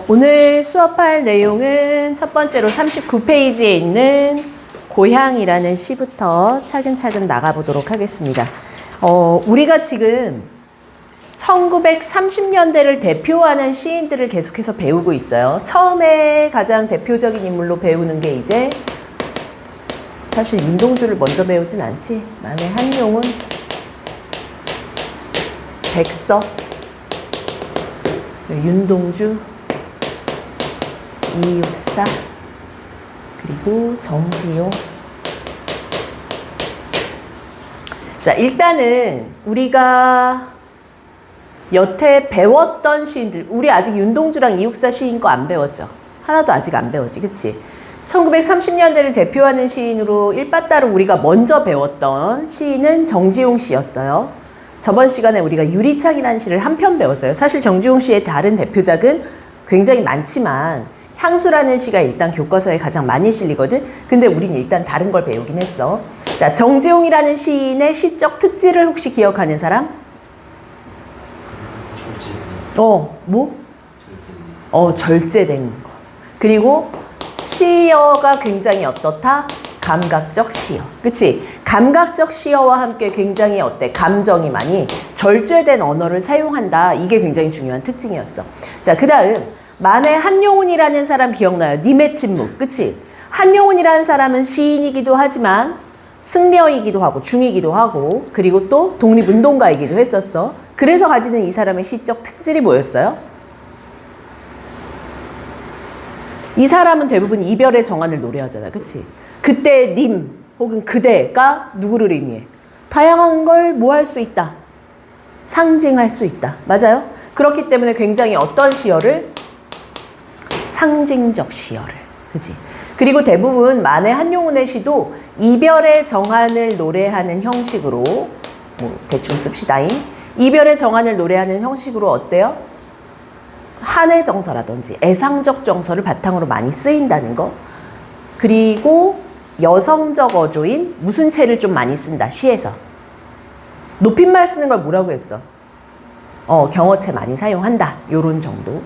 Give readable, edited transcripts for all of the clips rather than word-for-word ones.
오늘 수업할 내용은 첫 번째로 39페이지에 있는 고향이라는 시부터 차근차근 나가보도록 하겠습니다. 우리가 지금 1930년대를 대표하는 시인들을 계속해서 배우고 있어요. 처음에 가장 대표적인 인물로 배우는 게 이제 사실 윤동주를 먼저 배우진 않지. 만에 한용운, 백석, 윤동주, 이육사, 그리고 정지용. 자, 일단은 우리가 여태 배웠던 시인들, 우리 아직 윤동주랑 이육사 시인 거 안 배웠죠? 하나도 아직 안 배웠지, 그치? 1930년대를 대표하는 시인으로 일바따로 우리가 먼저 배웠던 시인은 정지용 씨였어요. 저번 시간에 우리가 유리창이라는 시를 한 편 배웠어요. 사실 정지용 씨의 다른 대표작은 굉장히 많지만 향수라는 시가 일단 교과서에 가장 많이 실리거든. 근데 우린 일단 다른 걸 배우긴 했어. 자, 정지용이라는 시인의 시적 특질을 혹시 기억하는 사람? 뭐? 절제된 거. 그리고 시어가 굉장히 어떻다? 감각적 시어. 그치? 감각적 시어와 함께 굉장히 어때? 감정이 많이 절제된 언어를 사용한다. 이게 굉장히 중요한 특징이었어. 자, 그 다음 만해 한용운이라는 사람 기억나요? 님의 침묵. 그치? 한용운이라는 사람은 시인이기도 하지만 승려이기도 하고 중이기도 하고 그리고 또 독립운동가이기도 했었어. 그래서 가지는 이 사람의 시적 특질이 뭐였어요? 이 사람은 대부분 이별의 정환을 노래하잖아. 그치? 그때 님 혹은 그대가 누구를 의미해? 다양한 걸 뭐 할 수 있다? 상징할 수 있다. 맞아요? 그렇기 때문에 굉장히 어떤 시어를? 상징적 시어를. 그치? 그리고 대부분 만해 한용운의 시도 이별의 정환을 노래하는 형식으로 뭐 대충 씁시다잉. 이별의 정환을 노래하는 형식으로 어때요? 한의 정서라든지 애상적 정서를 바탕으로 많이 쓰인다는 거. 그리고 여성적 어조인 무슨 체를 좀 많이 쓴다. 시에서. 높임말 쓰는 걸 뭐라고 했어? 경어체 많이 사용한다. 요런 정도.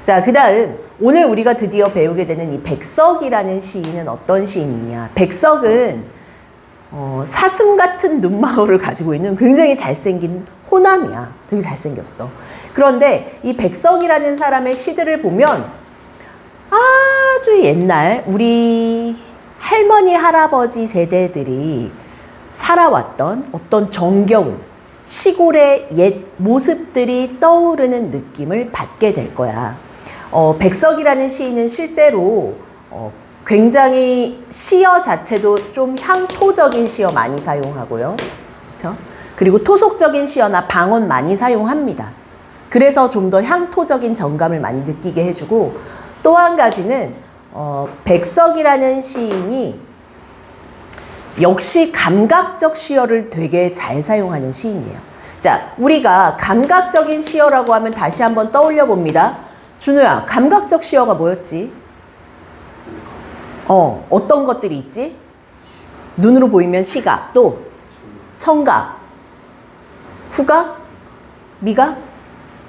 자, 그 다음 오늘 우리가 드디어 배우게 되는 이 백석이라는 시인은 어떤 시인이냐. 백석은 사슴 같은 눈망울을 가지고 있는 굉장히 잘생긴 호남이야. 되게 잘생겼어. 그런데 이 백석이라는 사람의 시들을 보면 아주 옛날 우리 할머니 할아버지 세대들이 살아왔던 어떤 정겨운 시골의 옛 모습들이 떠오르는 느낌을 받게 될 거야. 백석이라는 시인은 실제로 굉장히 시어 자체도 좀 향토적인 시어 많이 사용하고요. 그렇죠? 그리고 토속적인 시어나 방언 많이 사용합니다. 그래서 좀 더 향토적인 정감을 많이 느끼게 해주고, 또 한 가지는 백석이라는 시인이 역시 감각적 시어를 되게 잘 사용하는 시인이에요. 자, 우리가 감각적인 시어라고 하면 다시 한번 떠올려 봅니다. 준우야, 감각적 시어가 뭐였지? 어떤 것들이 있지? 눈으로 보이면 시각, 또 청각, 후각, 미각,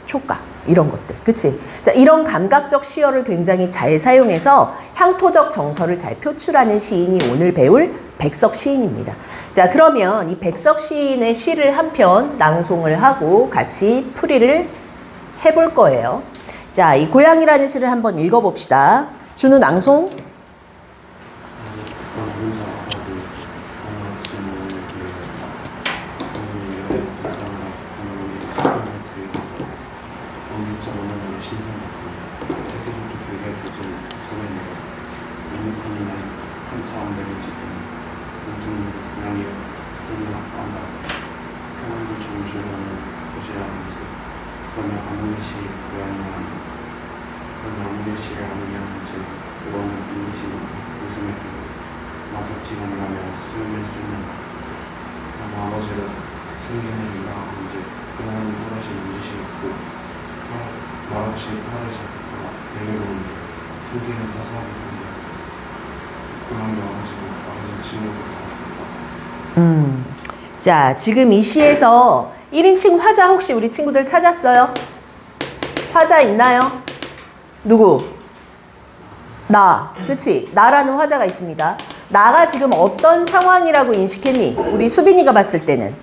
촉각, 이런 것들. 그치? 자, 이런 감각적 시어를 굉장히 잘 사용해서 향토적 정서를 잘 표출하는 시인이 오늘 배울 백석 시인입니다. 자, 그러면 이 백석 시인의 시를 한 편 낭송을 하고 같이 풀이를 해볼 거예요. 자, 이 고향이라는 시를 한번 읽어봅시다. 준우 낭송. 자, 지금 이 시에서 1인칭 화자 혹시 우리 친구들 찾았어요? 화자 있나요? 누구? 나. 그치? 나라는 화자가 있습니다. 나가 지금 어떤 상황이라고 인식했니? 우리 수빈이가 봤을 때는.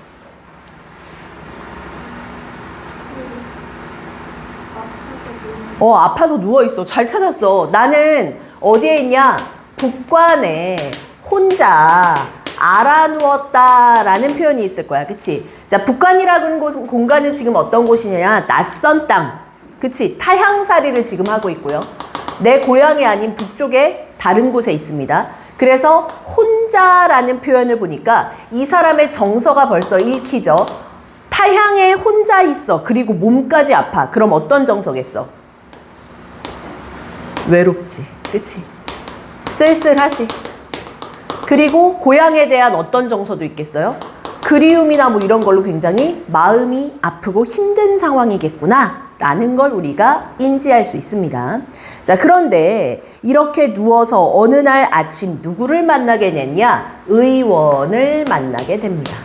아파서 누워있어. 잘 찾았어. 나는 어디에 있냐? 북관에 혼자 알아누웠다라는 표현이 있을 거야. 그치? 자, 북관이라는 공간은 지금 어떤 곳이냐? 낯선 땅. 그치? 타향살이를 지금 하고 있고요. 내 고향이 아닌 북쪽에 다른 곳에 있습니다. 그래서 혼자라는 표현을 보니까 이 사람의 정서가 벌써 읽히죠. 타향에 혼자 있어. 그리고 몸까지 아파. 그럼 어떤 정서겠어? 외롭지. 그치? 쓸쓸하지. 그리고 고향에 대한 어떤 정서도 있겠어요? 그리움이나 뭐 이런 걸로 굉장히 마음이 아프고 힘든 상황이겠구나 라는 걸 우리가 인지할 수 있습니다. 자, 그런데 이렇게 누워서 어느 날 아침 누구를 만나게 됐냐? 의원을 만나게 됩니다.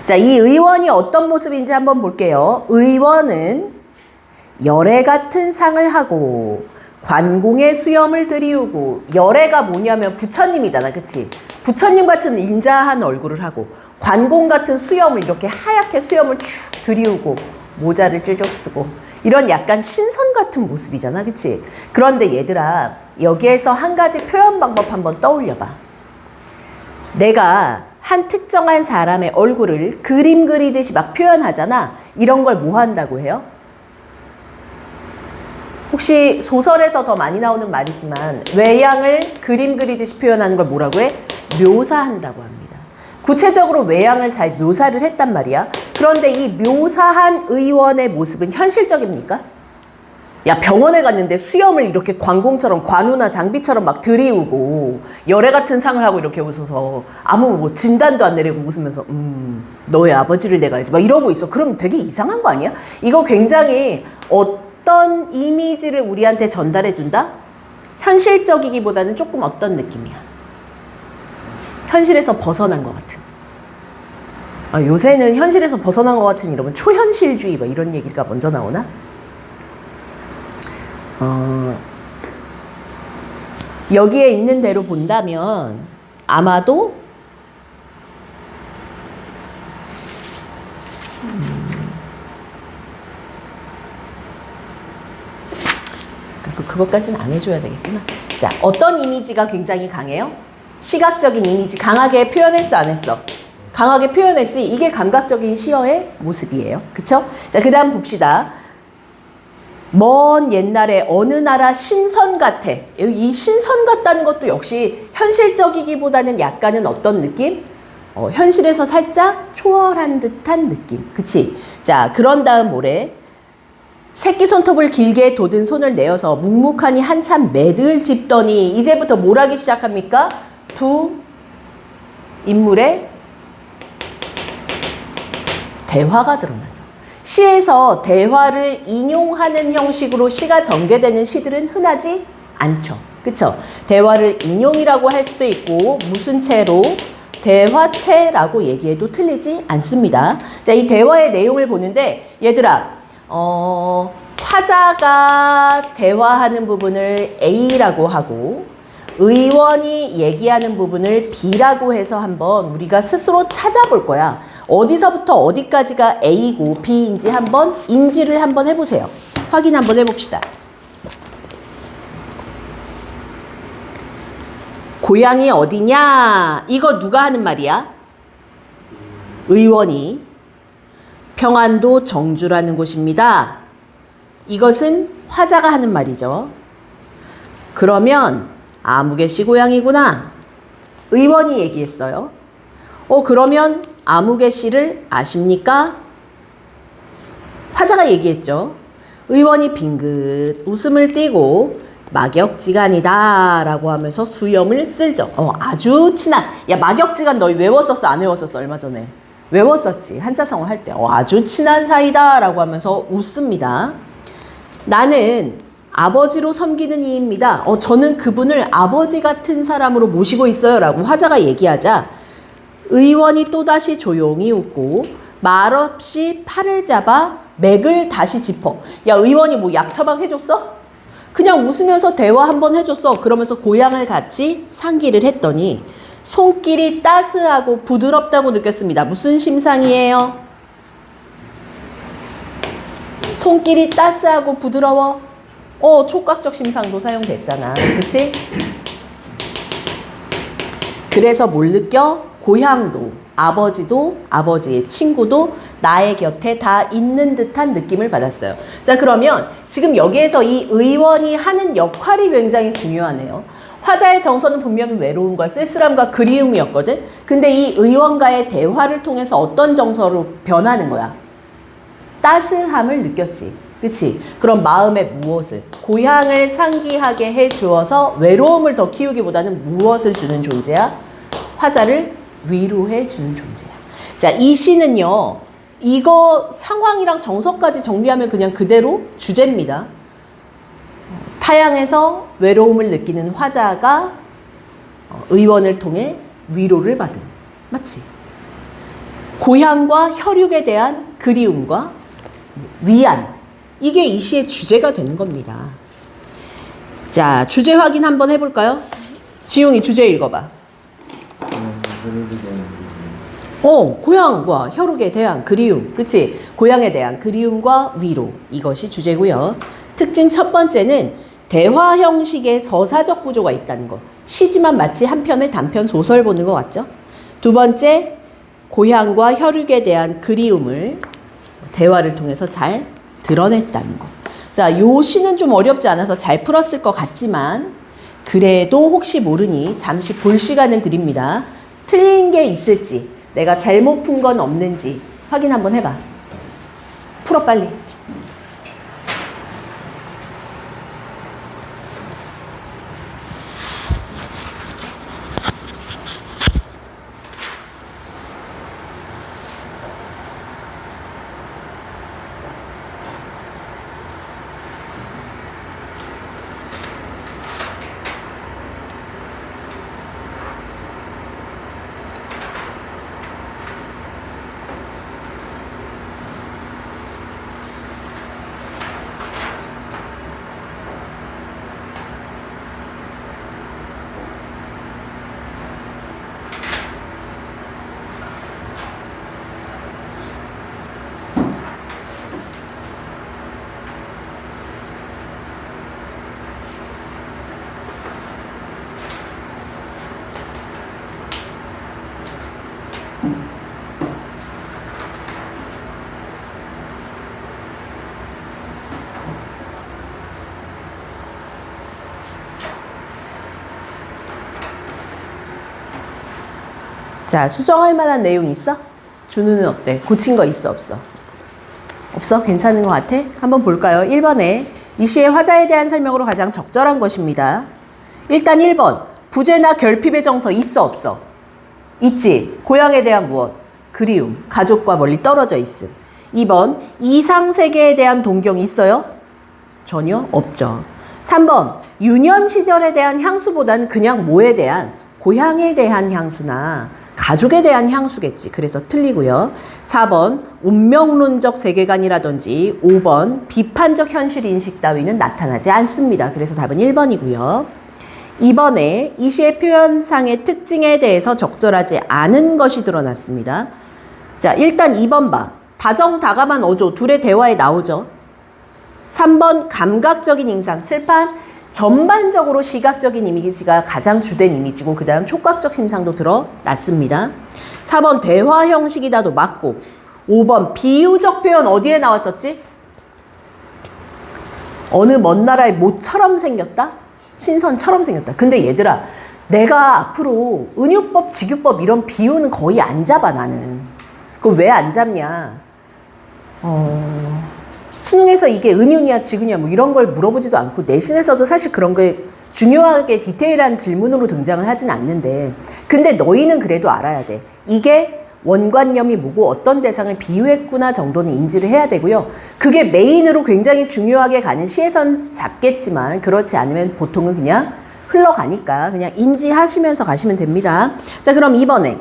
자, 이 의원이 어떤 모습인지 한번 볼게요. 의원은 열애 같은 상을 하고 관공의 수염을 들이우고, 열애가 뭐냐면 부처님이잖아. 그치? 부처님 같은 인자한 얼굴을 하고 관공 같은 수염을 이렇게 하얗게 수염을 쭉 들이우고 모자를 쭈쭉 쓰고 이런 약간 신선 같은 모습이잖아. 그치? 그런데 얘들아, 여기에서 한 가지 표현 방법 한번 떠올려봐. 내가 한 특정한 사람의 얼굴을 그림 그리듯이 막 표현하잖아. 이런 걸 뭐 한다고 해요? 혹시 소설에서 더 많이 나오는 말이지만 외양을 그림 그리듯이 표현하는 걸 뭐라고 해? 묘사한다고 합니다. 구체적으로 외양을 잘 묘사를 했단 말이야. 그런데 이 묘사한 의원의 모습은 현실적입니까? 야, 병원에 갔는데 수염을 이렇게 관공처럼, 관우나 장비처럼 막 들이우고 열애 같은 상을 하고 이렇게 웃어서 아무 뭐 진단도 안 내리고 웃으면서 너의 아버지를 내가 알지 막 이러고 있어. 그럼 되게 이상한 거 아니야? 이거 굉장히 어떤 이미지를 우리한테 전달해 준다? 현실적이기보다는 조금 어떤 느낌이야? 현실에서 벗어난 것 같은. 요새는 현실에서 벗어난 것 같은 이러면 초현실주의 뭐 이런 얘기가 먼저 나오나? 여기에 있는 대로 본다면 아마도 그것까지는 안 해줘야 되겠구나. 자, 어떤 이미지가 굉장히 강해요? 시각적인 이미지 강하게 표현했어, 안 했어? 강하게 표현했지. 이게 감각적인 시어의 모습이에요. 그쵸? 자, 그 다음 봅시다. 먼 옛날에 어느 나라 신선 같아. 이 신선 같다는 것도 역시 현실적이기보다는 약간은 어떤 느낌? 현실에서 살짝 초월한 듯한 느낌. 그치? 자, 그런 다음 뭐래? 새끼 손톱을 길게 돋은 손을 내어서 묵묵하니 한참 매들 짚더니 이제부터 뭘 하기 시작합니까? 두 인물의 대화가 드러나죠. 시에서 대화를 인용하는 형식으로 시가 전개되는 시들은 흔하지 않죠. 그쵸? 대화를 인용이라고 할 수도 있고 무슨 채로 대화체라고 얘기해도 틀리지 않습니다. 자, 이 대화의 내용을 보는데 얘들아, 화자가 대화하는 부분을 A라고 하고 의원이 얘기하는 부분을 B라고 해서 한번 우리가 스스로 찾아볼 거야. 어디서부터 어디까지가 A고 B인지 한번 인지를 한번 해보세요. 확인 한번 해봅시다. 고향이 어디냐? 이거 누가 하는 말이야? 의원이. 평안도 정주라는 곳입니다. 이것은 화자가 하는 말이죠. 그러면 아무개 씨 고향이구나. 의원이 얘기했어요. 그러면 아무개 씨를 아십니까? 화자가 얘기했죠. 의원이 빙긋 웃음을 띠고 막역지간이다 라고 하면서 수염을 쓸죠. 아주 친한. 야, 막역지간 너희 외웠었어? 안 외웠었어? 얼마 전에 외웠었지. 한자성어 할 때. 아주 친한 사이다 라고 하면서 웃습니다. 나는 아버지로 섬기는 이입니다. 저는 그분을 아버지 같은 사람으로 모시고 있어요 라고 화자가 얘기하자 의원이 또다시 조용히 웃고 말없이 팔을 잡아 맥을 다시 짚어. 야, 의원이 뭐 약 처방 해줬어? 그냥 웃으면서 대화 한번 해줬어. 그러면서 고향을 같이 상기를 했더니 손길이 따스하고 부드럽다고 느꼈습니다. 무슨 심상이에요? 손길이 따스하고 부드러워? 촉각적 심상도 사용됐잖아. 그치? 그래서 뭘 느껴? 고향도, 아버지도, 아버지의 친구도 나의 곁에 다 있는 듯한 느낌을 받았어요. 자, 그러면 지금 여기에서 이 의원이 하는 역할이 굉장히 중요하네요. 화자의 정서는 분명히 외로움과 쓸쓸함과 그리움이었거든. 근데 이 의원과의 대화를 통해서 어떤 정서로 변하는 거야? 따스함을 느꼈지. 그치? 그럼 마음에 무엇을? 고향을 상기하게 해주어서 외로움을 더 키우기보다는 무엇을 주는 존재야? 화자를 위로해 주는 존재야. 자, 이 시는요, 이거 상황이랑 정서까지 정리하면 그냥 그대로 주제입니다. 타향에서 외로움을 느끼는 화자가 의원을 통해 위로를 받은. 맞지? 고향과 혈육에 대한 그리움과 위안. 이게 이 시의 주제가 되는 겁니다. 자, 주제 확인 한번 해볼까요? 지용이 주제 읽어봐. 고향과 혈육에 대한 그리움. 그치? 고향에 대한 그리움과 위로. 이것이 주제고요. 특징 첫 번째는 대화 형식의 서사적 구조가 있다는 거. 시지만 마치 한 편의 단편 소설 보는 것 같죠? 두 번째, 고향과 혈육에 대한 그리움을 대화를 통해서 잘 드러냈다는 거. 자, 요 시는 좀 어렵지 않아서 잘 풀었을 것 같지만 그래도 혹시 모르니 잠시 볼 시간을 드립니다. 틀린 게 있을지, 내가 잘못 푼 건 없는지 확인 한번 해봐. 풀어 빨리. 자, 수정할 만한 내용 있어? 준우는 어때? 고친 거 있어, 없어? 없어? 괜찮은 것 같아? 한번 볼까요? 1번에 이 시의 화자에 대한 설명으로 가장 적절한 것입니다. 일단 1번, 부재나 결핍의 정서 있어, 없어? 있지. 고향에 대한 무엇? 그리움, 가족과 멀리 떨어져 있음. 2번, 이상세계에 대한 동경 있어요? 전혀 없죠. 3번, 유년 시절에 대한 향수보다는 그냥 뭐에 대한? 고향에 대한 향수나 가족에 대한 향수겠지. 그래서 틀리고요. 4번, 운명론적 세계관이라든지 5번, 비판적 현실인식 따위는 나타나지 않습니다. 그래서 답은 1번이고요. 2번에 이 시의 표현상의 특징에 대해서 적절하지 않은 것이 드러났습니다. 자, 일단 2번 봐. 다정다감한 어조, 둘의 대화에 나오죠. 3번, 감각적인 인상, 칠판. 전반적으로 시각적인 이미지가 가장 주된 이미지고 그 다음 촉각적 심상도 드러났습니다. 4번 대화 형식이다도 맞고 5번 비유적 표현 어디에 나왔었지? 어느 먼 나라의 모처럼 생겼다? 신선처럼 생겼다. 근데 얘들아, 내가 앞으로 은유법, 직유법 이런 비유는 거의 안 잡아 나는. 그럼 왜 안 잡냐? 수능에서 이게 은유냐 직유냐 뭐 이런 걸 물어보지도 않고 내신에서도 사실 그런 게 중요하게 디테일한 질문으로 등장을 하진 않는데, 근데 너희는 그래도 알아야 돼. 이게 원관념이 뭐고 어떤 대상을 비유했구나 정도는 인지를 해야 되고요. 그게 메인으로 굉장히 중요하게 가는 시에선 잡겠지만 그렇지 않으면 보통은 그냥 흘러가니까 그냥 인지하시면서 가시면 됩니다. 자, 그럼 2번에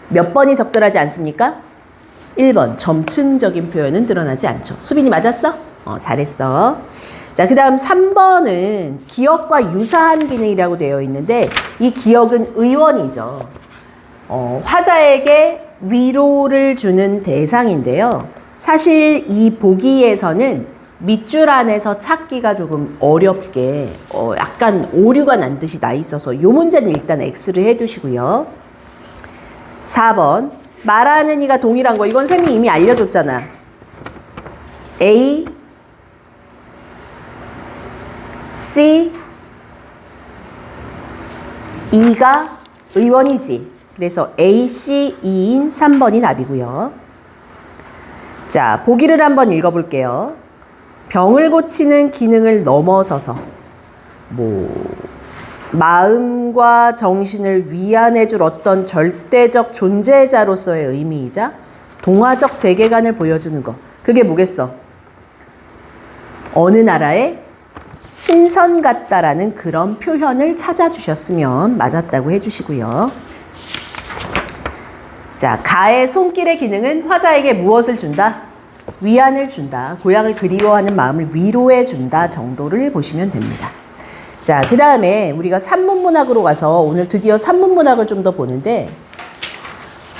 몇 번이 적절하지 않습니까? 1번 점층적인 표현은 드러나지 않죠. 수빈이 맞았어? 잘했어. 자, 그 다음 3번은 기억과 유사한 기능이라고 되어 있는데 이 기억은 의원이죠. 화자에게 위로를 주는 대상인데요. 사실 이 보기에서는 밑줄 안에서 찾기가 조금 어렵게 약간 오류가 난 듯이 나 있어서 이 문제는 일단 X를 해두시고요. 4번 말하는 이가 동일한 거 이건 쌤이 이미 알려줬잖아. A, C, E가 의원이지. 그래서 A, C, E인 3번이 답이고요. 자, 보기를 한번 읽어볼게요. 병을 고치는 기능을 넘어서서 마음과 정신을 위안해줄 어떤 절대적 존재자로서의 의미이자 동화적 세계관을 보여주는 것. 그게 뭐겠어? 어느 나라의 신선 같다라는 그런 표현을 찾아주셨으면 맞았다고 해주시고요. 자, 가의 손길의 기능은 화자에게 무엇을 준다? 위안을 준다. 고향을 그리워하는 마음을 위로해 준다 정도를 보시면 됩니다. 자, 그 다음에 우리가 산문문학으로 가서 오늘 드디어 산문문학을 좀 더 보는데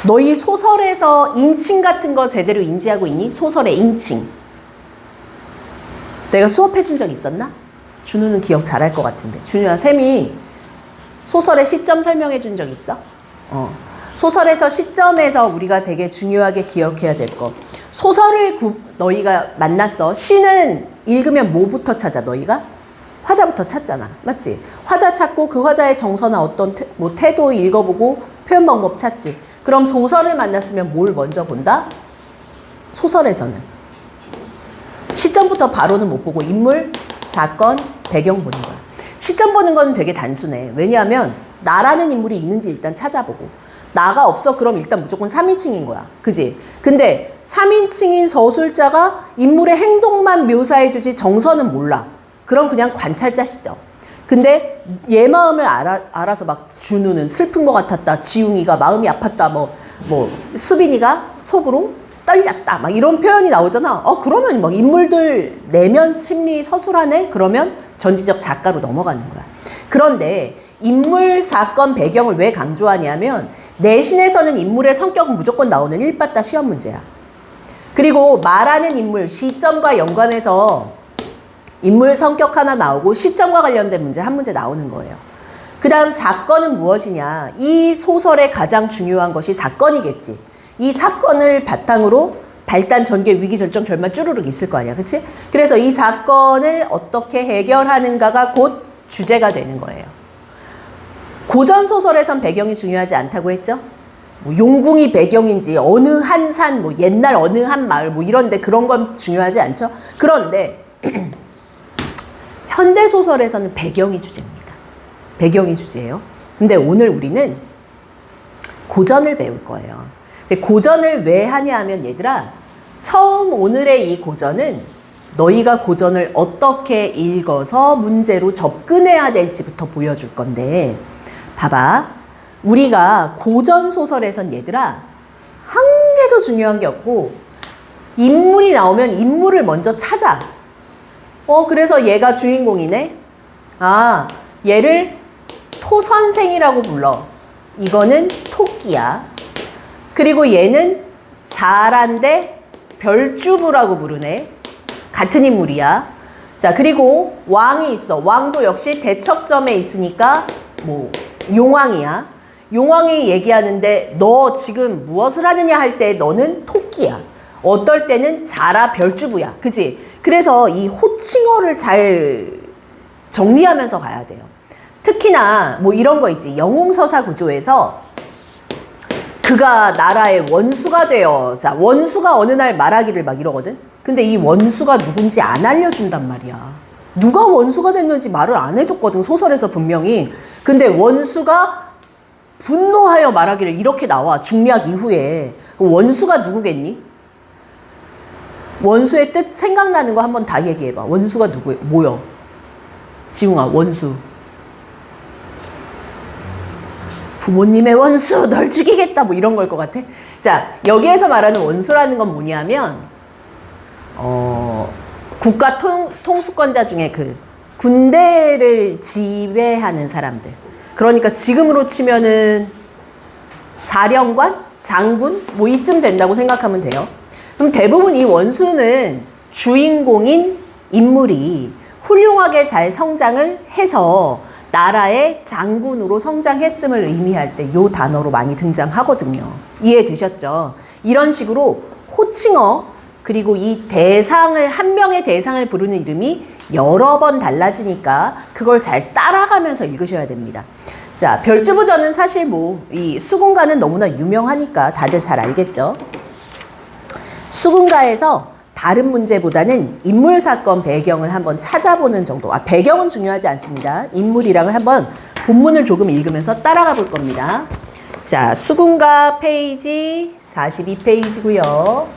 너희 소설에서 인칭 같은 거 제대로 인지하고 있니? 소설의 인칭. 내가 수업해 준 적 있었나? 준우는 기억 잘할 것 같은데. 준우야, 쌤이 소설의 시점 설명해 준 적 있어? 소설에서 시점에서 우리가 되게 중요하게 기억해야 될 거. 소설을 너희가 만났어. 시는 읽으면 뭐부터 찾아, 너희가? 화자부터 찾잖아. 맞지? 화자 찾고 그 화자의 정서나 어떤 태도 읽어보고 표현 방법 찾지. 그럼 소설을 만났으면 뭘 먼저 본다? 소설에서는 시점부터 바로는 못 보고 인물, 사건, 배경 보는 거야. 시점 보는 건 되게 단순해. 왜냐하면 나라는 인물이 있는지 일단 찾아보고 나가 없어? 그럼 일단 무조건 3인칭인 거야. 그지? 근데 3인칭인 서술자가 인물의 행동만 묘사해주지 정서는 몰라. 그럼 그냥 관찰자 시점. 근데 얘 마음을 알아서 막 준우는 슬픈 것 같았다. 지웅이가 마음이 아팠다. 수빈이가 속으로 떨렸다. 막 이런 표현이 나오잖아. 그러면 막 인물들 내면 심리 서술하네? 그러면 전지적 작가로 넘어가는 거야. 그런데 인물, 사건, 배경을 왜 강조하냐면 내신에서는 인물의 성격은 무조건 나오는 1빠따 시험 문제야. 그리고 말하는 인물, 시점과 연관해서 인물 성격 하나 나오고 시점과 관련된 문제 한 문제 나오는 거예요. 그 다음 사건은 무엇이냐. 이 소설의 가장 중요한 것이 사건이겠지. 이 사건을 바탕으로 발단, 전개, 위기, 절정, 결말 쭈루룩 있을 거 아니야. 그치? 그래서 이 사건을 어떻게 해결하는가가 곧 주제가 되는 거예요. 고전 소설에선 배경이 중요하지 않다고 했죠? 용궁이 배경인지 어느 한 산, 옛날 어느 한 마을 이런데 그런 건 중요하지 않죠? 그런데 현대 소설에서는 배경이 주제입니다. 배경이 주제예요. 근데 오늘 우리는 고전을 배울 거예요. 근데 고전을 왜 하냐 하면 얘들아, 처음 오늘의 이 고전은 너희가 고전을 어떻게 읽어서 문제로 접근해야 될지부터 보여줄 건데, 봐봐. 우리가 고전 소설에선 얘들아 한 개도 중요한 게 없고 인물이 나오면 인물을 먼저 찾아. 그래서 얘가 주인공이네. 얘를 토선생이라고 불러. 이거는 토끼야. 그리고 얘는 자란데 별주부라고 부르네. 같은 인물이야. 자, 그리고 왕이 있어. 왕도 역시 대척점에 있으니까 용왕이야. 용왕이 얘기하는데 너 지금 무엇을 하느냐 할 때 너는 토끼야. 어떨 때는 자라 별주부야. 그치? 그래서 이 호칭어를 잘 정리하면서 가야 돼요. 특히나 이런 거 있지. 영웅서사 구조에서 그가 나라의 원수가 되어, 자, 원수가 어느 날 말하기를 막 이러거든? 근데 이 원수가 누군지 안 알려준단 말이야. 누가 원수가 됐는지 말을 안 해줬거든, 소설에서 분명히. 근데 원수가 분노하여 말하기를 이렇게 나와, 중략 이후에. 원수가 누구겠니? 원수의 뜻 생각나는 거 한번 다 얘기해봐. 원수가 뭐여? 지웅아, 원수. 부모님의 원수, 널 죽이겠다, 이런 걸 것 같아? 자, 여기에서 말하는 원수라는 건 뭐냐면, 국가 통수권자 중에 그 군대를 지휘하는 사람들. 그러니까 지금으로 치면은 사령관? 장군? 뭐 이쯤 된다고 생각하면 돼요. 그럼 대부분 이 원수는 주인공인 인물이 훌륭하게 잘 성장을 해서 나라의 장군으로 성장했음을 의미할 때 이 단어로 많이 등장하거든요. 이해되셨죠? 이런 식으로 호칭어 그리고 이 대상을 한 명의 대상을 부르는 이름이 여러 번 달라지니까 그걸 잘 따라가면서 읽으셔야 됩니다. 자, 별주부전은 사실 뭐 이 수군가는 너무나 유명하니까 다들 잘 알겠죠? 수군가에서 다른 문제보다는 인물 사건 배경을 한번 찾아보는 정도. 배경은 중요하지 않습니다. 인물이랑을 한번 본문을 조금 읽으면서 따라가 볼 겁니다. 자, 수군가 페이지 42페이지고요.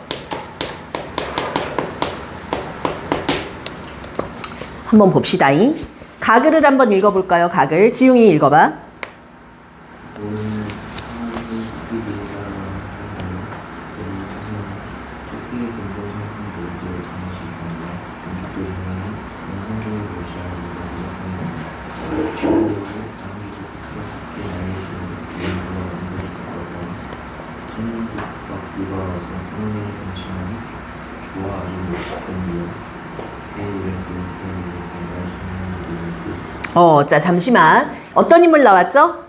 한번 봅시다. 가글을 한번 읽어볼까요? 가글. 지웅이 읽어봐. 자, 잠시만. 어떤 인물 나왔죠?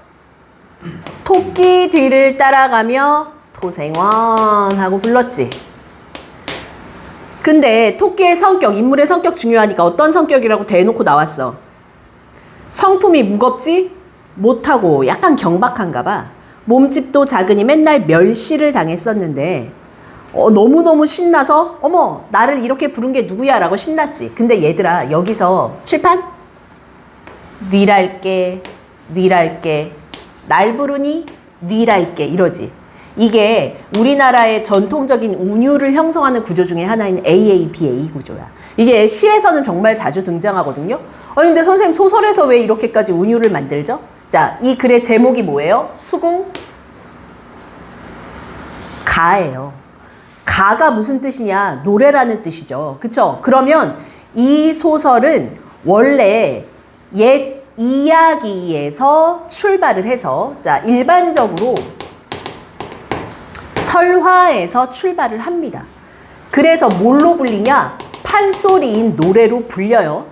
토끼 뒤를 따라가며 토생원 하고 불렀지. 근데 토끼의 성격, 인물의 성격 중요하니까 어떤 성격이라고 대놓고 나왔어. 성품이 무겁지? 못하고 약간 경박한가 봐. 몸집도 작으니 맨날 멸시를 당했었는데 너무너무 신나서 어머 나를 이렇게 부른 게 누구야 라고 신났지. 근데 얘들아 여기서 칠판? 뉘랄게 날 부르니 뉘랄게 이러지. 이게 우리나라의 전통적인 운율을 형성하는 구조 중에 하나인 AABA 구조야. 이게 시에서는 정말 자주 등장하거든요. 아니 근데 선생님 소설에서 왜 이렇게까지 운율을 만들죠? 자, 이 글의 제목이 뭐예요? 수궁 가예요. 가가 무슨 뜻이냐? 노래라는 뜻이죠. 그쵸? 그러면 이 소설은 원래 옛 이야기에서 출발을 해서 자, 일반적으로 설화에서 출발을 합니다. 그래서 뭘로 불리냐? 판소리인 노래로 불려요.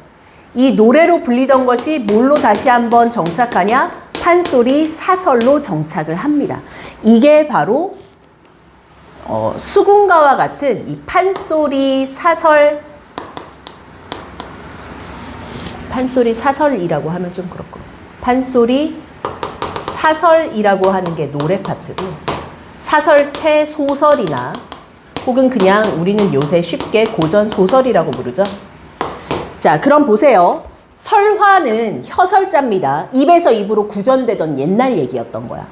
이 노래로 불리던 것이 뭘로 다시 한번 정착하냐? 판소리 사설로 정착을 합니다. 이게 바로 수군가와 같은 이 판소리 사설이라고 하면 좀 그렇고, 판소리 사설이라고 하는 게 노래 파트고, 사설체 소설이나 혹은 그냥 우리는 요새 쉽게 고전 소설이라고 부르죠. 자, 그럼 보세요. 설화는 혀설자입니다. 입에서 입으로 구전되던 옛날 얘기였던 거야.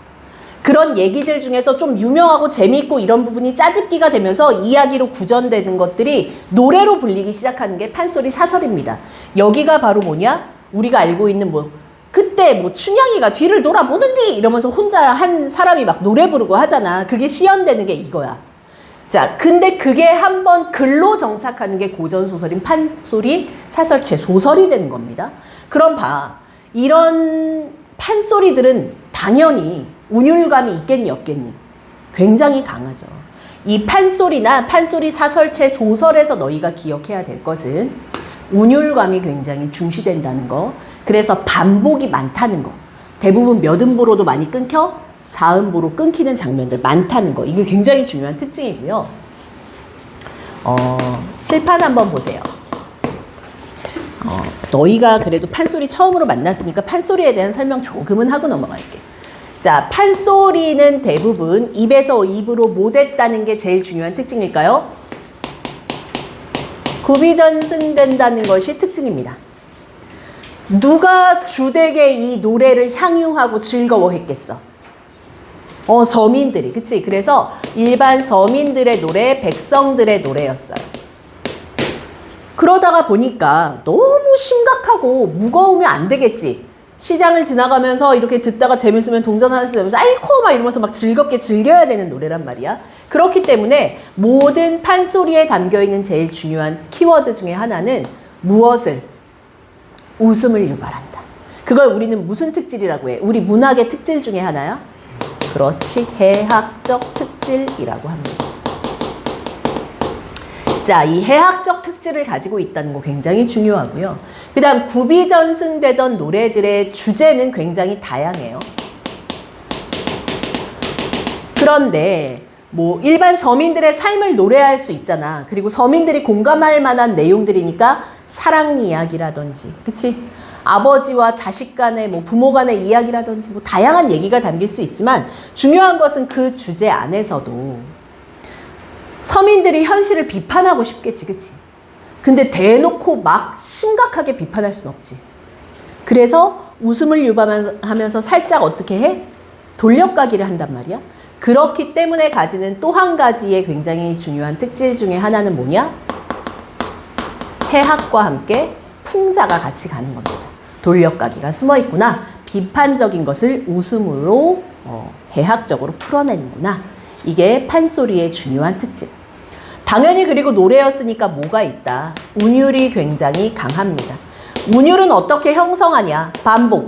그런 얘기들 중에서 좀 유명하고 재미있고 이런 부분이 짜집기가 되면서 이야기로 구전되는 것들이 노래로 불리기 시작하는 게 판소리 사설입니다. 여기가 바로 뭐냐? 우리가 알고 있는 그때 춘향이가 뒤를 돌아보는디 이러면서 혼자 한 사람이 막 노래 부르고 하잖아. 그게 시연되는 게 이거야. 자, 근데 그게 한번 글로 정착하는 게 고전소설인 판소리 사설체 소설이 되는 겁니다. 그럼 이런 판소리들은 당연히 운율감이 있겠니 없겠니? 굉장히 강하죠. 이 판소리나 판소리 사설체 소설에서 너희가 기억해야 될 것은 운율감이 굉장히 중시된다는 거. 그래서 반복이 많다는 거. 대부분 몇 음보로도 많이 끊겨 사음보로 끊기는 장면들 많다는 거. 이게 굉장히 중요한 특징이고요. 칠판 한번 보세요. 너희가 그래도 판소리 처음으로 만났으니까 판소리에 대한 설명 조금은 하고 넘어갈게. 자, 판소리는 대부분 입에서 입으로 못했다는 게 제일 중요한 특징일까요? 구비전승된다는 것이 특징입니다. 누가 주되게 이 노래를 향유하고 즐거워했겠어? 서민들이. 그치? 그래서 일반 서민들의 노래, 백성들의 노래였어요. 그러다가 보니까 너무 심각하고 무거우면 안 되겠지. 시장을 지나가면서 이렇게 듣다가 재밌으면 동전 하나씩 내면서 아이코 막 이러면서 막 즐겁게 즐겨야 되는 노래란 말이야. 그렇기 때문에 모든 판소리에 담겨있는 제일 중요한 키워드 중에 하나는 무엇을? 웃음을 유발한다. 그걸 우리는 무슨 특질이라고 해? 우리 문학의 특질 중에 하나야? 그렇지. 해학적 특질이라고 합니다. 자, 이 해학적 특질을 가지고 있다는 거 굉장히 중요하고요. 그 다음 구비전승되던 노래들의 주제는 굉장히 다양해요. 그런데 뭐 일반 서민들의 삶을 노래할 수 있잖아. 그리고 서민들이 공감할 만한 내용들이니까 사랑 이야기라든지, 그치? 아버지와 자식 간의 뭐 부모 간의 이야기라든지 뭐 다양한 얘기가 담길 수 있지만 중요한 것은 그 주제 안에서도 서민들이 현실을 비판하고 싶겠지, 그치? 근데 대놓고 막 심각하게 비판할 순 없지. 그래서 웃음을 유발하면서 살짝 어떻게 해? 돌려가기를 한단 말이야. 그렇기 때문에 가지는 또 한 가지의 굉장히 중요한 특질 중에 하나는 뭐냐? 해학과 함께 풍자가 같이 가는 겁니다. 돌려가기가 숨어 있구나. 비판적인 것을 웃음으로 해학적으로 풀어내는구나. 이게 판소리의 중요한 특질. 당연히 그리고 노래였으니까 뭐가 있다. 운율이 굉장히 강합니다. 운율은 어떻게 형성하냐? 반복.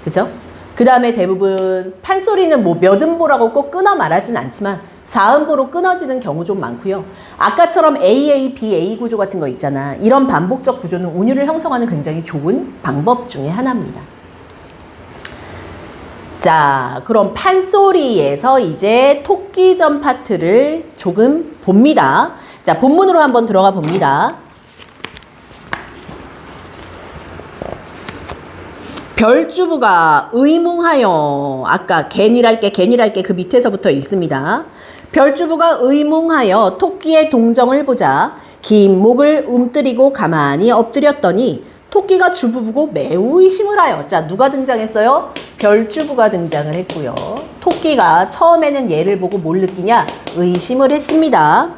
그죠? 그 다음에 대부분 판소리는 뭐 몇 음보라고 꼭 끊어 말하진 않지만 4음보로 끊어지는 경우 좀 많고요. 아까처럼 AA, BA 구조 같은 거 있잖아. 이런 반복적 구조는 운율을 형성하는 굉장히 좋은 방법 중에 하나입니다. 자, 그럼 판소리에서 이제 토끼전 파트를 조금 봅니다. 자, 본문으로 한번 들어가 봅니다. 별주부가 의뭉하여, 아까 개니랄게 그 밑에서부터 읽습니다. 별주부가 의뭉하여 토끼의 동정을 보자 긴 목을 움뜨리고 가만히 엎드렸더니 토끼가 주부보고 매우 의심을 하여. 자, 누가 등장했어요? 별주부가 등장을 했고요. 토끼가 처음에는 얘를 보고 뭘 느끼냐? 의심을 했습니다.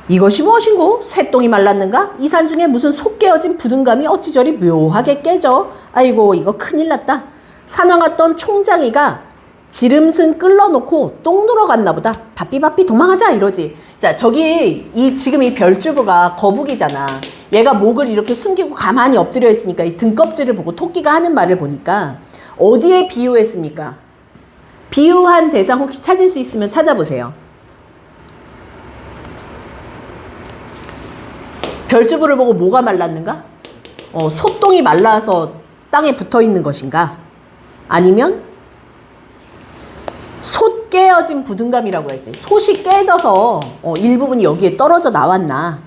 이것이 무엇인고? 쇠똥이 말랐는가? 이 산 중에 무슨 속 깨어진 부둥감이 어찌 저리 묘하게 깨져? 아이고, 이거 큰일 났다. 사냥했던 총장이가 지름승 끌러놓고 똥 누러 갔나 보다. 바삐바삐 도망하자 이러지. 자, 저기 지금 이 별주부가 거북이잖아. 얘가 목을 이렇게 숨기고 가만히 엎드려 있으니까 이 등껍질을 보고 토끼가 하는 말을 보니까 어디에 비유했습니까? 비유한 대상 혹시 찾을 수 있으면 찾아보세요. 별주부를 보고 뭐가 말랐는가? 소똥이 말라서 땅에 붙어 있는 것인가? 아니면 솥 깨어진 부둥감이라고 했지. 솥이 깨져서 일부분이 여기에 떨어져 나왔나?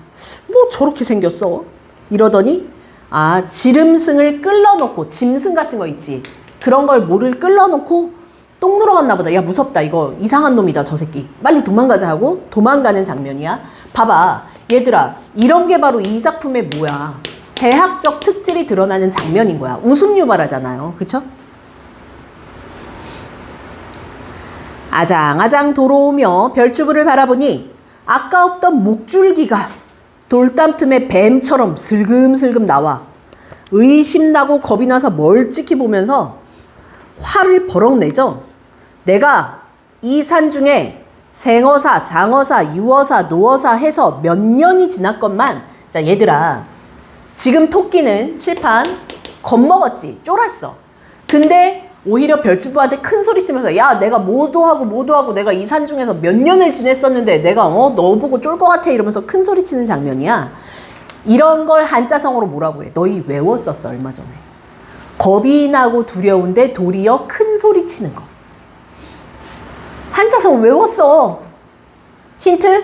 뭐 저렇게 생겼어? 이러더니 지름승을 끌러놓고, 짐승 같은 거 있지. 그런 걸 뭐를 끌러놓고 똥 누러 갔나 보다. 야, 무섭다. 이거 이상한 놈이다, 저 새끼. 빨리 도망가자 하고 도망가는 장면이야. 봐봐. 얘들아, 이런 게 바로 이 작품의 뭐야? 대학적 특질이 드러나는 장면인 거야. 웃음 유발하잖아요. 그쵸? 아장아장 돌아오며 별주부를 바라보니 아까 없던 목줄기가 돌담 틈에 뱀처럼 슬금슬금 나와 의심나고 겁이 나서 멀찍이 보면서 화를 버럭 내죠. 내가 이 산 중에 생어사, 장어사, 유어사, 노어사 해서 몇 년이 지났건만. 자, 얘들아, 지금 토끼는 칠판 겁먹었지. 쫄았어. 근데 오히려 별주부한테 큰 소리 치면서 야, 내가 뭐도 하고 내가 이 산 중에서 몇 년을 지냈었는데 내가 너 보고 쫄 것 같아 이러면서 큰 소리 치는 장면이야. 이런 걸 한자성어로 뭐라고 해? 너희 외웠었어, 얼마 전에. 겁이 나고 두려운데 도리어 큰 소리 치는 거. 한자성어 외웠어. 힌트?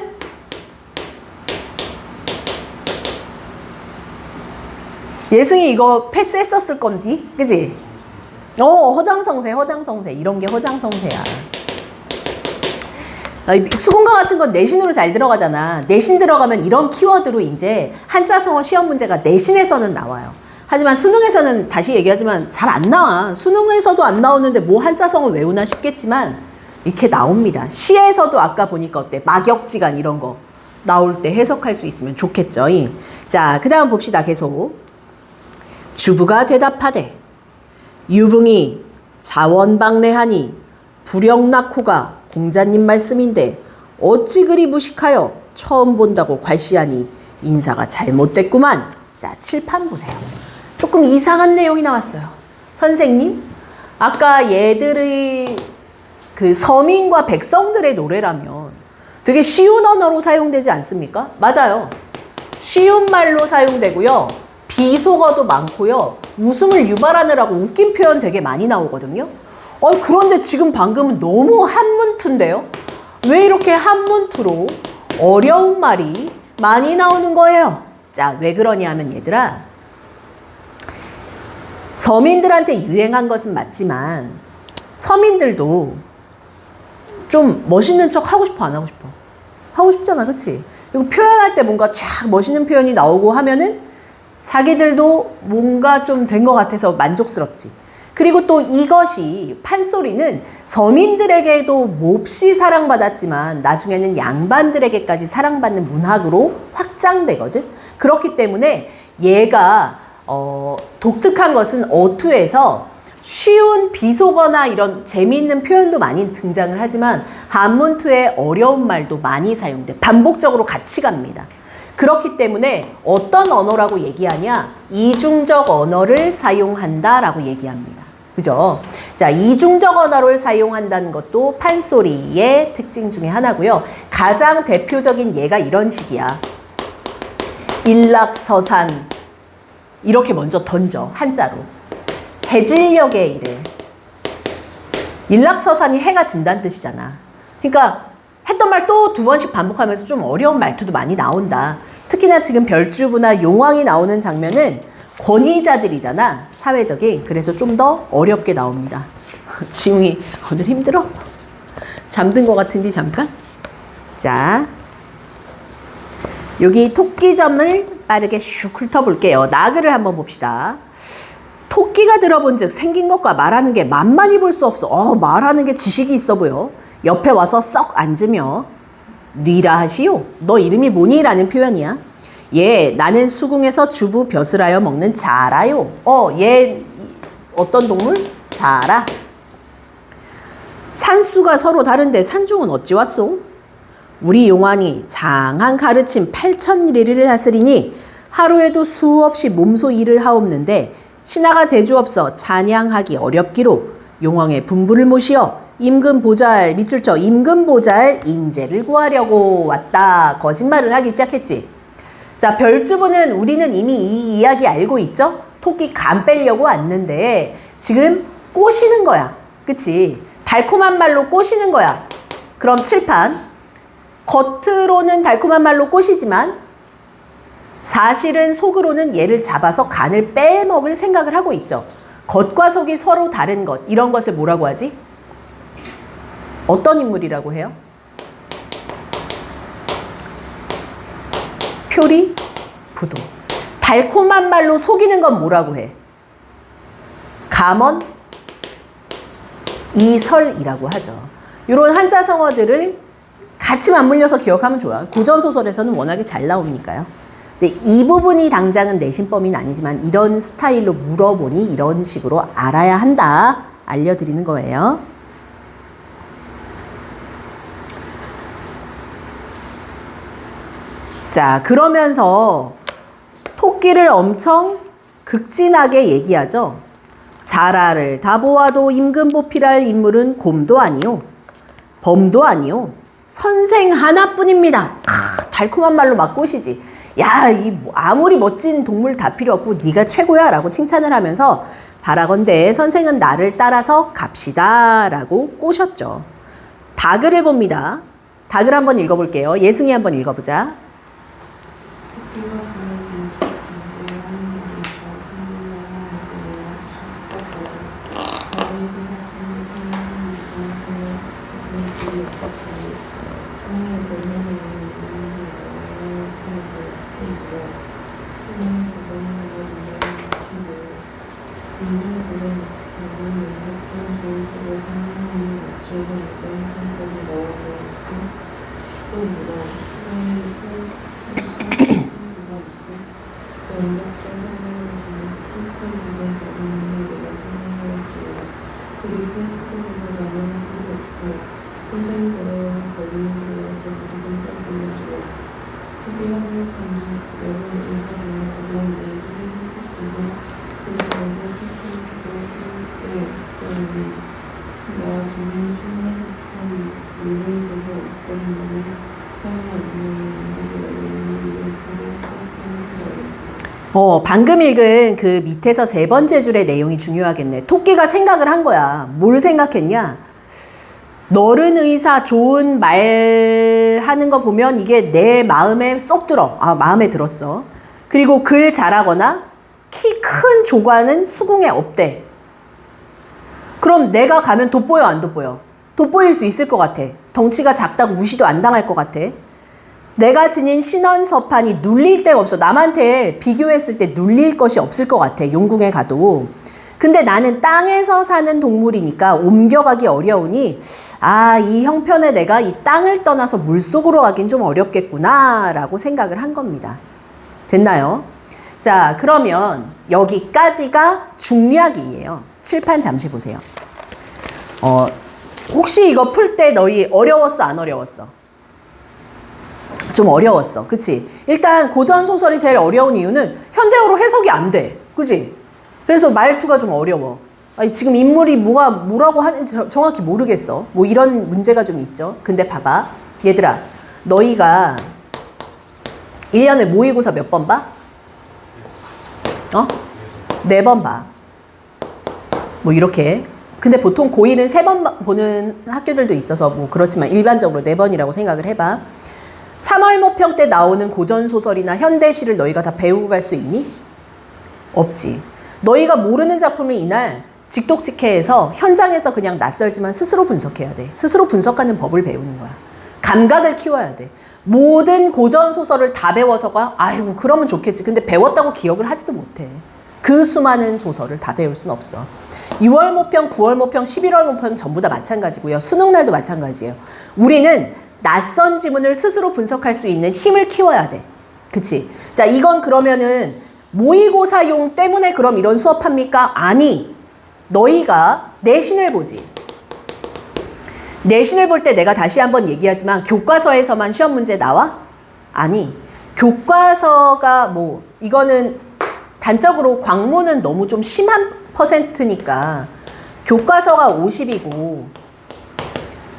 예승이 이거 패스했었을 건디? 그지? 허장성세. 이런 게 허장성세야. 수공과 같은 건 내신으로 잘 들어가잖아. 내신 들어가면 이런 키워드로 이제 한자성어 시험 문제가 내신에서는 나와요. 하지만 수능에서는 다시 얘기하지만 잘 안 나와. 수능에서도 안 나오는데 뭐 한자성어 외우나 싶겠지만 이렇게 나옵니다. 시에서도 아까 보니까 어때? 막역지간 이런 거 나올 때 해석할 수 있으면 좋겠죠. 자, 그 다음 봅시다. 계속. 주부가 대답하되 유붕이 자원방래하니 불영 낳고가 공자님 말씀인데 어찌 그리 무식하여 처음 본다고 괄시하니 인사가 잘못됐구만. 자, 칠판 보세요. 조금 이상한 내용이 나왔어요. 선생님, 아까 얘들의 그 서민과 백성들의 노래라면 되게 쉬운 언어로 사용되지 않습니까? 맞아요. 쉬운 말로 사용되고요. 비속어도 많고요. 웃음을 유발하느라고 웃긴 표현 되게 많이 나오거든요. 그런데 지금 방금은 너무 한문투인데요. 왜 이렇게 한문투로 어려운 말이 많이 나오는 거예요? 자, 왜 그러냐면 얘들아, 서민들한테 유행한 것은 맞지만 서민들도 좀 멋있는 척 하고 싶어, 안 하고 싶어? 하고 싶잖아, 그치? 이거 표현할 때 뭔가 쫙 멋있는 표현이 나오고 하면은 자기들도 뭔가 좀 된 것 같아서 만족스럽지. 그리고 또 이것이 판소리는 서민들에게도 몹시 사랑받았지만 나중에는 양반들에게까지 사랑받는 문학으로 확장되거든. 그렇기 때문에 얘가 독특한 것은 어투에서 쉬운 비속어나 이런 재미있는 표현도 많이 등장을 하지만 한문투에 어려운 말도 많이 사용돼. 반복적으로 같이 갑니다. 그렇기 때문에 어떤 언어라고 얘기하냐? 이중적 언어를 사용한다라고 얘기합니다. 그죠? 자, 이중적 언어를 사용한다는 것도 판소리의 특징 중에 하나고요. 가장 대표적인 예가 이런 식이야. 일락서산 이렇게 먼저 던져, 한자로. 해질녘에 이래. 일락서산이 해가 진다는 뜻이잖아. 그러니까 했던 말 또 두 번씩 반복하면서 좀 어려운 말투도 많이 나온다. 특히나 지금 별주부나 용왕이 나오는 장면은 권위자들이잖아, 사회적인. 그래서 좀 더 어렵게 나옵니다. 지웅이 오늘 힘들어? 잠든 것 같은데 잠깐? 자, 여기 토끼점을 빠르게 슉 훑어볼게요. 나그를 한번 봅시다. 토끼가 들어본 즉 생긴 것과 말하는 게 만만히 볼 수 없어. 말하는 게 지식이 있어 보여. 옆에 와서 썩 앉으며 뉘라 하시오. 너 이름이 뭐니? 라는 표현이야. 얘 나는 수궁에서 주부 벼슬하여 먹는 자라요. 얘 어떤 동물? 자라. 산수가 서로 다른데 산중은 어찌 왔소? 우리 용왕이 장한 가르침 8,000리를 하으리니 하루에도 수없이 몸소 일을 하옵는데 신하가 제주없어 찬양하기 어렵기로 용왕의 분부를 모시어 임금 보잘, 밑줄 쳐 임금 보잘 인재를 구하려고 왔다. 거짓말을 하기 시작했지. 자, 별주부는 우리는 이미 이 이야기 알고 있죠? 토끼 간 빼려고 왔는데 지금 꼬시는 거야. 그치? 달콤한 말로 꼬시는 거야. 그럼 칠판. 겉으로는 달콤한 말로 꼬시지만 사실은 속으로는 얘를 잡아서 간을 빼먹을 생각을 하고 있죠. 겉과 속이 서로 다른 것, 이런 것을 뭐라고 하지? 어떤 인물이라고 해요? 표리, 부도. 달콤한 말로 속이는 건 뭐라고 해? 감언, 이설이라고 하죠. 이런 한자성어들을 같이 맞물려서 기억하면 좋아요. 고전소설에서는 워낙에 잘 나오니까요. 근데 이 부분이 당장은 내신 범위는 아니지만 이런 스타일로 물어보니 이런 식으로 알아야 한다. 알려드리는 거예요. 자, 그러면서 토끼를 엄청 극진하게 얘기하죠. 자라를 다 보아도 임금 보필할 인물은 곰도 아니요, 범도 아니요, 선생 하나뿐입니다. 달콤한 말로 막 꼬시지. 야, 아무리 멋진 동물 다 필요 없고 네가 최고야 라고 칭찬을 하면서 바라건대 선생은 나를 따라서 갑시다 라고 꼬셨죠. 다글을 봅니다. 다글 한번 읽어볼게요. 예승이 한번 읽어보자. 방금 읽은 그 밑에서 세 번째 줄의 내용이 중요하겠네. 토끼가 생각을 한 거야. 뭘 생각했냐? 너른 의사 좋은 말 하는 거 보면 이게 내 마음에 쏙 들어. 마음에 들었어. 그리고 글 잘하거나 키 큰 조관은 수궁에 없대. 그럼 내가 가면 돋보여 안 돋보여? 돋보일 수 있을 것 같아. 덩치가 작다고 무시도 안 당할 것 같아. 내가 지닌 신원서판이 눌릴 데가 없어. 남한테 비교했을 때 눌릴 것이 없을 것 같아. 용궁에 가도. 근데 나는 땅에서 사는 동물이니까 옮겨가기 어려우니 이 형편에 내가 이 땅을 떠나서 물속으로 가긴 좀 어렵겠구나 라고 생각을 한 겁니다. 됐나요? 자, 그러면 여기까지가 중략이에요. 칠판 잠시 보세요. 혹시 이거 풀 때 너희 어려웠어 안 어려웠어? 좀 어려웠어. 그치? 일단 고전소설이 제일 어려운 이유는 현대어로 해석이 안 돼. 그치? 그래서 말투가 좀 어려워. 지금 인물이 뭐라고 하는지 정확히 모르겠어. 뭐 이런 문제가 좀 있죠. 근데 봐봐. 얘들아, 너희가 1년에 모의고사 몇 번 봐? 4번 봐. 뭐 이렇게. 근데 보통 고1은 3번 보는 학교들도 있어서 뭐 그렇지만 일반적으로 4번이라고 생각을 해봐. 3월 모평 때 나오는 고전소설이나 현대시를 너희가 다 배우고 갈 수 있니? 없지. 너희가 모르는 작품을 이날 직독직해에서 현장에서 그냥 낯설지만 스스로 분석해야 돼. 스스로 분석하는 법을 배우는 거야. 감각을 키워야 돼. 모든 고전소설을 다 배워서가 아이고 그러면 좋겠지. 근데 배웠다고 기억을 하지도 못해. 그 수많은 소설을 다 배울 순 없어. 6월 모평, 9월 모평, 11월 모평 전부 다 마찬가지고요. 수능날도 마찬가지예요. 우리는 낯선 지문을 스스로 분석할 수 있는 힘을 키워야 돼. 그치? 자, 이건 그러면은 모의고사용 때문에 그럼 이런 수업합니까? 아니. 너희가 내신을 보지. 내신을 볼 때 내가 다시 한번 얘기하지만 교과서에서만 시험 문제 나와? 아니. 교과서가 이거는 단적으로 광문은 너무 좀 심한 퍼센트니까 교과서가 50이고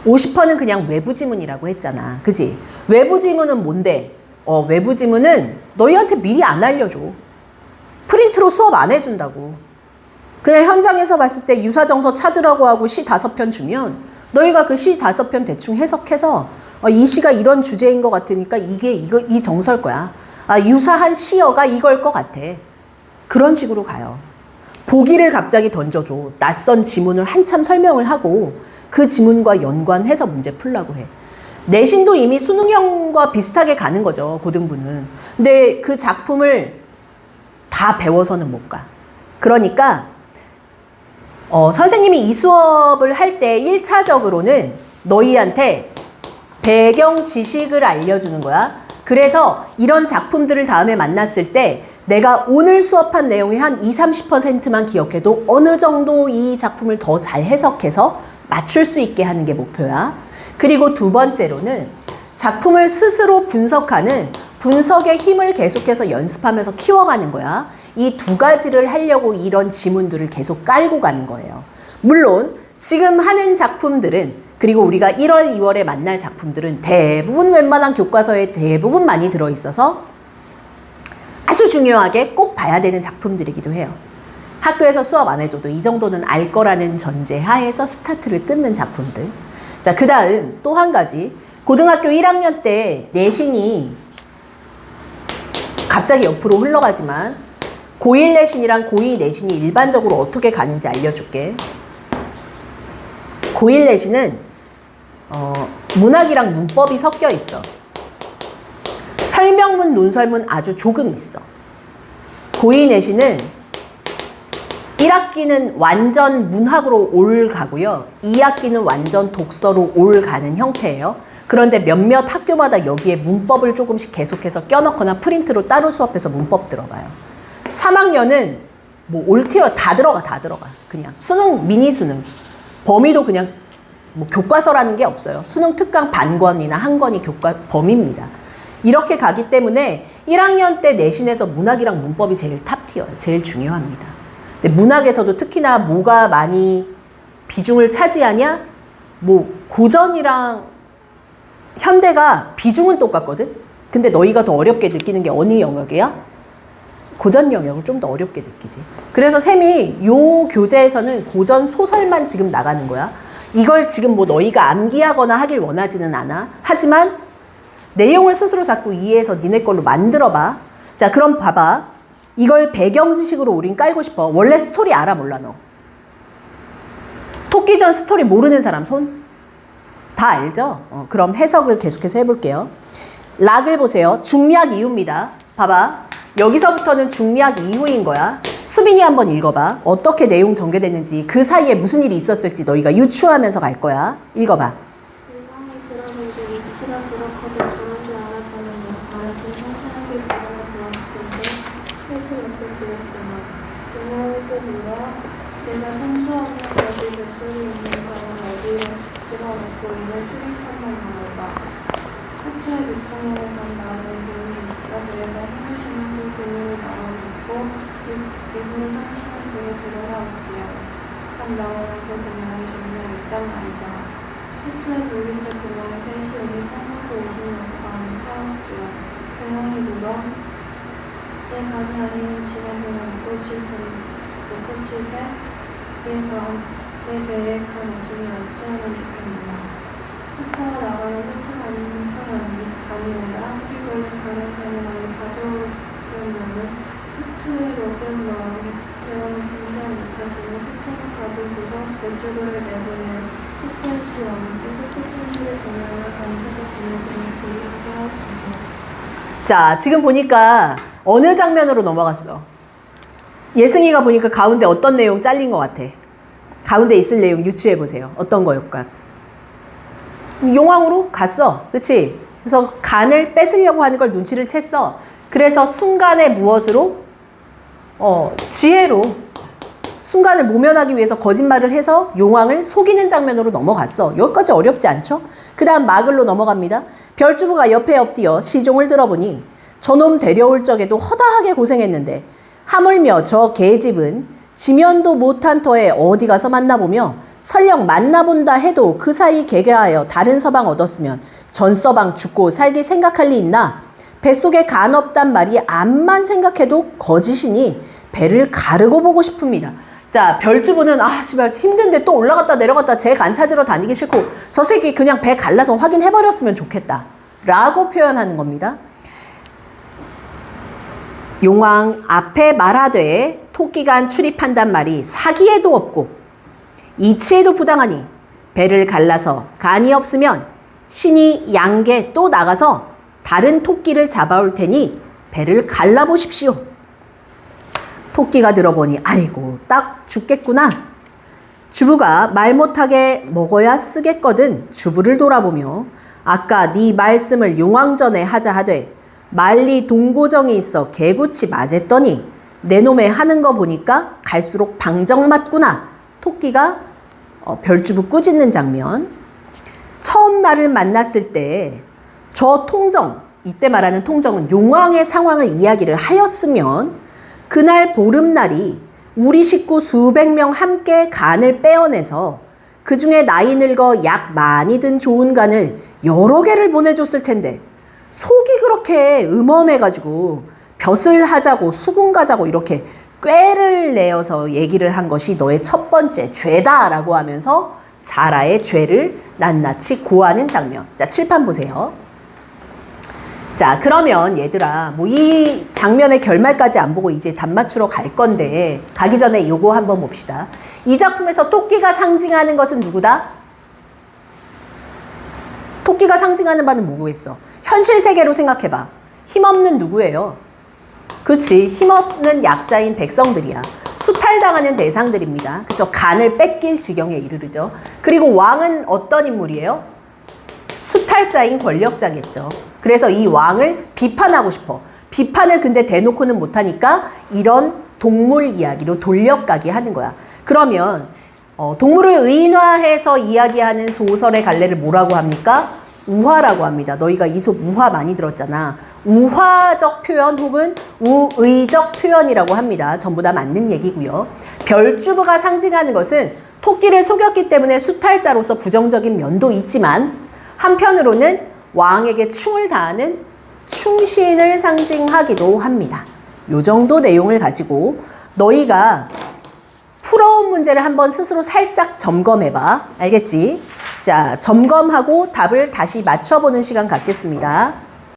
50%는 그냥 외부 지문이라고 했잖아. 그지? 외부 지문은 뭔데? 외부 지문은 너희한테 미리 안 알려줘. 프린트로 수업 안 해준다고. 그냥 현장에서 봤을 때 유사정서 찾으라고 하고 시 5편 주면 너희가 그 시 5편 대충 해석해서 이 시가 이런 주제인 것 같으니까 이 정서일 거야. 유사한 시어가 이걸 것 같아. 그런 식으로 가요. 보기를 갑자기 던져줘. 낯선 지문을 한참 설명을 하고 그 지문과 연관해서 문제 풀라고 해. 내신도 이미 수능형과 비슷하게 가는 거죠. 고등부는. 근데 그 작품을 다 배워서는 못 가. 그러니까 선생님이 이 수업을 할 때 1차적으로는 너희한테 배경 지식을 알려주는 거야. 그래서 이런 작품들을 다음에 만났을 때 내가 오늘 수업한 내용의 한 20-30%만 기억해도 어느 정도 이 작품을 더 잘 해석해서 맞출 수 있게 하는 게 목표야. 그리고 두 번째로는 작품을 스스로 분석하는 분석의 힘을 계속해서 연습하면서 키워가는 거야. 이 두 가지를 하려고 이런 지문들을 계속 깔고 가는 거예요. 물론 지금 하는 작품들은 그리고 우리가 1월, 2월에 만날 작품들은 대부분 웬만한 교과서에 대부분 많이 들어있어서 아주 중요하게 꼭 봐야 되는 작품들이기도 해요. 학교에서 수업 안 해줘도 이 정도는 알 거라는 전제 하에서 스타트를 끊는 작품들. 자, 그 다음 또 한 가지. 고등학교 1학년 때 내신이 갑자기 옆으로 흘러가지만 고1 내신이랑 고2 내신이 일반적으로 어떻게 가는지 알려줄게. 고1 내신은 문학이랑 문법이 섞여 있어. 설명문, 논설문 아주 조금 있어. 고2 내신은 1학기는 완전 문학으로 올 가고요. 2학기는 완전 독서로 올 가는 형태예요. 그런데 몇몇 학교마다 여기에 문법을 조금씩 계속해서 껴넣거나 프린트로 따로 수업해서 문법 들어가요. 3학년은 올티어 다 들어가. 그냥 수능, 미니 수능. 범위도 그냥 교과서라는 게 없어요. 수능 특강 반권이나 한 권이 교과 범위입니다. 이렇게 가기 때문에 1학년 때 내신에서 문학이랑 문법이 제일 탑티어예요. 제일 중요합니다. 근데 문학에서도 특히나 뭐가 많이 비중을 차지하냐? 고전이랑 현대가 비중은 똑같거든? 근데 너희가 더 어렵게 느끼는 게 어느 영역이야? 고전 영역을 좀 더 어렵게 느끼지. 그래서 쌤이 요 교재에서는 고전 소설만 지금 나가는 거야. 이걸 지금 뭐 너희가 암기하거나 하길 원하지는 않아. 하지만 내용을 스스로 자꾸 이해해서 니네 걸로 만들어봐. 자, 그럼 봐봐. 이걸 배경 지식으로 우린 깔고 싶어. 원래 스토리 알아, 몰라, 너? 토끼전 스토리 모르는 사람 손? 다 알죠? 그럼 해석을 계속해서 해볼게요. 락을 보세요. 중략 이후입니다. 봐봐. 여기서부터는 중략 이후인 거야. 수빈이 한번 읽어봐. 어떻게 내용 전개됐는지, 그 사이에 무슨 일이 있었을지 너희가 유추하면서 갈 거야. 읽어봐. 일광이 들어본 지 위치가 그렇거든 그런 줄 알았다는 알았지 상상하게 바라만 보았을 때 셋을 옆에 두었구나. 용왕을 또 물어 내가 상처 없는 거지 뱃속에 있는 바람 어디에 집어넣고 이를 수립한단 말이다. 속초의 밑방향에선 나는 눈이 있어 그래서 한시만 그 그물을 나와놓고 이분을 삼키는 돌에 들어가었지요. 한 나오는 그 그물이 정말 있단 말이다. 속초의 불린자 구멍에 셋이 오니 한번도 오줌 넣고 안에 파왔지요. 용왕이 물어 내 간이 아니면 집에 그냥 꽃을 꽂힐 때 내 배에 간 웃음이 어찌하면 좋겠느냐. 속초가 나가는 훑어가는 간이 오라 한길걸린 간을 많이 가져오려면은 속초의 로변 마음이 대왕이 진지한 못하시니 속초가 가두고서 뱃주부를 내보내 속초의 지왕한테 속초 천지를 보내어 단체적 분야들을 조리하게 하옵소서. 자, 지금 보니까 어느 장면으로 넘어갔어? 예승이가 보니까 가운데 어떤 내용 잘린 것 같아? 가운데 있을 내용 유추해보세요. 어떤 거일까? 용왕으로 갔어. 그치? 그래서 간을 뺏으려고 하는 걸 눈치를 챘어. 그래서 순간에 무엇으로? 지혜로 순간을 모면하기 위해서 거짓말을 해서 용왕을 속이는 장면으로 넘어갔어. 여기까지 어렵지 않죠? 그 다음 마글로 넘어갑니다. 별주부가 옆에 엎드려 시종을 들어보니 저놈 데려올 적에도 허다하게 고생했는데 하물며 저 개집은 지면도 못한 터에 어디 가서 만나보며 설령 만나본다 해도 그 사이 개개하여 다른 서방 얻었으면 전 서방 죽고 살기 생각할 리 있나? 뱃속에 간 없단 말이 암만 생각해도 거짓이니 배를 가르고 보고 싶습니다. 자, 별주부는 씨발 힘든데 또 올라갔다 내려갔다 제 간 찾으러 다니기 싫고 저 새끼 그냥 배 갈라서 확인해버렸으면 좋겠다 라고 표현하는 겁니다. 용왕 앞에 말하되 토끼간 출입한단 말이 사기에도 없고 이치에도 부당하니 배를 갈라서 간이 없으면 신이 양계 또 나가서 다른 토끼를 잡아올 테니 배를 갈라보십시오. 토끼가 들어보니 아이고 딱 죽겠구나. 주부가 말 못하게 먹어야 쓰겠거든 주부를 돌아보며 아까 네 말씀을 용왕전에 하자 하되 말리 동고정이 있어 개구치 맞았더니 내 놈에 하는 거 보니까 갈수록 방정 맞구나. 토끼가 별주부 꾸짖는 장면. 처음 나를 만났을 때 저 통정, 이때 말하는 통정은 용왕의 상황을 이야기를 하였으면 그날 보름날이 우리 식구 수백 명 함께 간을 빼어내서 그 중에 나이 늙어 약 많이 든 좋은 간을 여러 개를 보내줬을 텐데 속이 그렇게 음험해가지고 벼슬 하자고 수군 가자고 이렇게 꾀를 내어서 얘기를 한 것이 너의 첫 번째 죄다라고 하면서 자라의 죄를 낱낱이 고하는 장면. 자, 칠판 보세요. 자, 그러면 얘들아 뭐 이 장면의 결말까지 안 보고 이제 답 맞추러 갈 건데 가기 전에 요거 한번 봅시다. 이 작품에서 토끼가 상징하는 것은 누구다? 토끼가 상징하는 바는 뭐겠어? 현실 세계로 생각해봐. 힘없는 누구예요? 그치, 힘없는 약자인 백성들이야. 수탈당하는 대상들입니다. 그쵸? 간을 뺏길 지경에 이르르죠. 그리고 왕은 어떤 인물이에요? 수탈자인 권력자겠죠. 그래서 이 왕을 비판하고 싶어. 비판을 근데 대놓고는 못하니까 이런 동물 이야기로 돌려가기 하는 거야. 그러면 동물을 의인화해서 이야기하는 소설의 갈래를 뭐라고 합니까? 우화라고 합니다. 너희가 이솝 우화 많이 들었잖아. 우화적 표현 혹은 우의적 표현이라고 합니다. 전부 다 맞는 얘기고요. 별주부가 상징하는 것은 토끼를 속였기 때문에 수탈자로서 부정적인 면도 있지만 한편으로는 왕에게 충을 다하는 충신을 상징하기도 합니다. 요 정도 내용을 가지고 너희가 풀어온 문제를 한번 스스로 살짝 점검해봐. 알겠지? 자, 점검하고 답을 다시 맞춰보는 시간 갖겠습니다.